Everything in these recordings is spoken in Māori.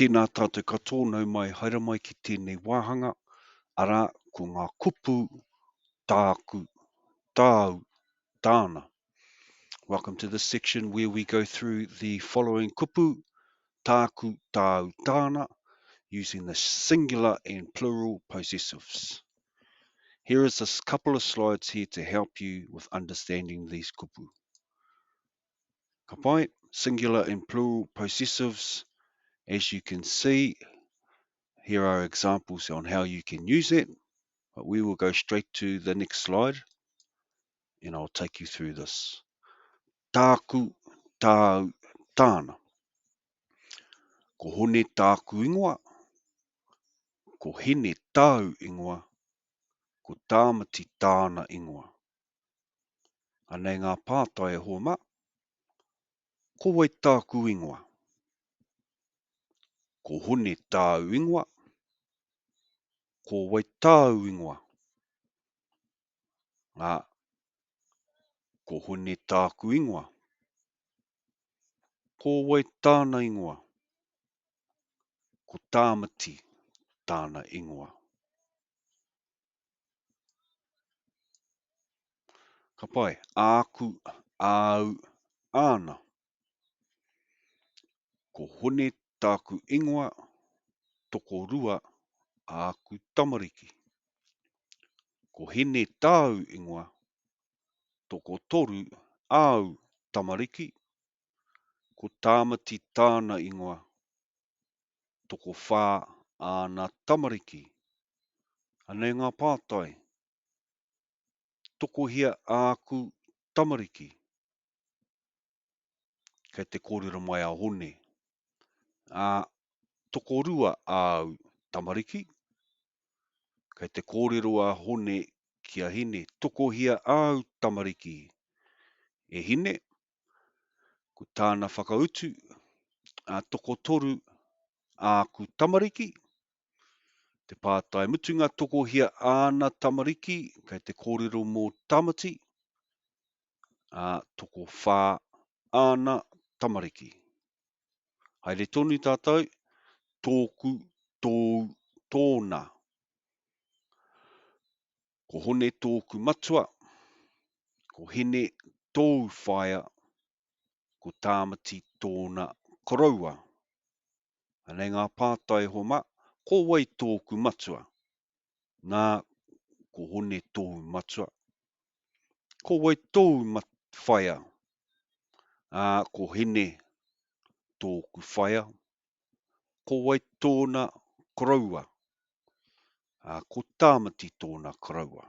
Tēnā tātou katoa mai haere mai ki tēnei wāhanga, ara ko ngā kupu, tāku, tāna. Welcome to this section where we go through the following kupu, tāku, tāna, using the singular and plural possessives. Here is a couple of slides here to help you with understanding these kupu. Ka pai, singular and plural possessives. As you can see, here are examples on how you can use it, but we will go straight to the next slide and I'll take you through this. Tāku, tāna. Ko hone tāku ingoa, ko hene tāu ingoa, ko tāmati tāna ingoa. Anei ngā pātai e homa, ko wai tāku ingoa, ko hone tāu ingoa, ko wai tāu ingoa. Ngā, ko hone tāku ingoa, ko wai tāna ingoa, ko tāmati tāna ingoa. Ka pai, āku, āu, āna. Ko hone tāku ingoa, toko rua, āku tamariki. Ko hene tāu ingoa, toko toru, āu tamariki. Ko tāmati tāna ingoa, toko whā, āna tamariki. Anei ngā pātai, toko hia āku tamariki. Kei te kōrero mai a hone. Toko rua āu tamariki. Kei te kōrero a hone kia hine. Toko hia āu tamariki. E hine, ko tāna whakautu, toko toru āku tamariki. Te pātai mutunga toko hia āna tamariki, kei te kōrero mō tamati, toko whā āna tamariki. Haere tonu tātou, tōku, tōu, tōna. Ko hone tōku matua, ko hene tōu whaia, ko tāmati tōna koraua. Anei ngā pātai homa, ko wai tōku matua, nā ko hone tōu matua. Ko wai tōu whaia, ko hene tōku whaia. Ko wai tōna koraua, ko tāmati tōna koraua.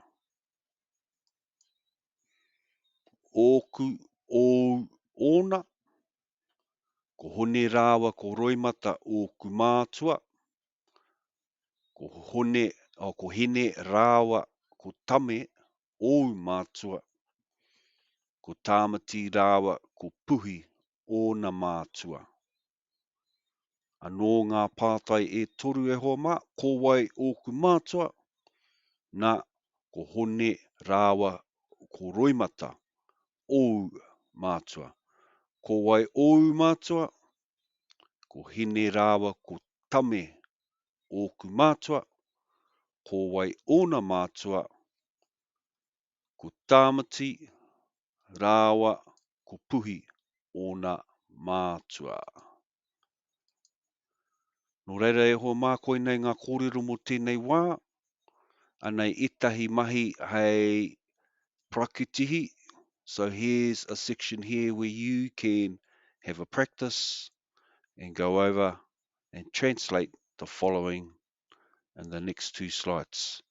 Ōku, ōu, ōna. Ko hone rāwa ko roimata ōku mātua. Ko hene rāwa ko tame ōu mātua. Ko tāmati rāwa ko puhi ōna mātua. Anō ngā pātai e toru e hoa mā, ko wai ōku mātua, nā ko hone rāwa ko roimata ōu mātua. Ko wai ōu mātua, ko hene rāwa ko tame ōku mātua, ko wai ōna mātua, ko tāmati rāwa ko puhi ōna mātua. Nō reira e hoa mā koe nei ngā kōrero mo tēnei wā, anei etahi mahi hei prakitihi. So here's a section here where you can have a practice and go over and translate the following in the next two slides.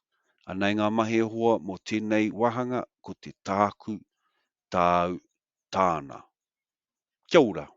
Anei ngā mahi e hoa mo tēnei wahanga ko te tāku, tāu, tāna. Kia ora.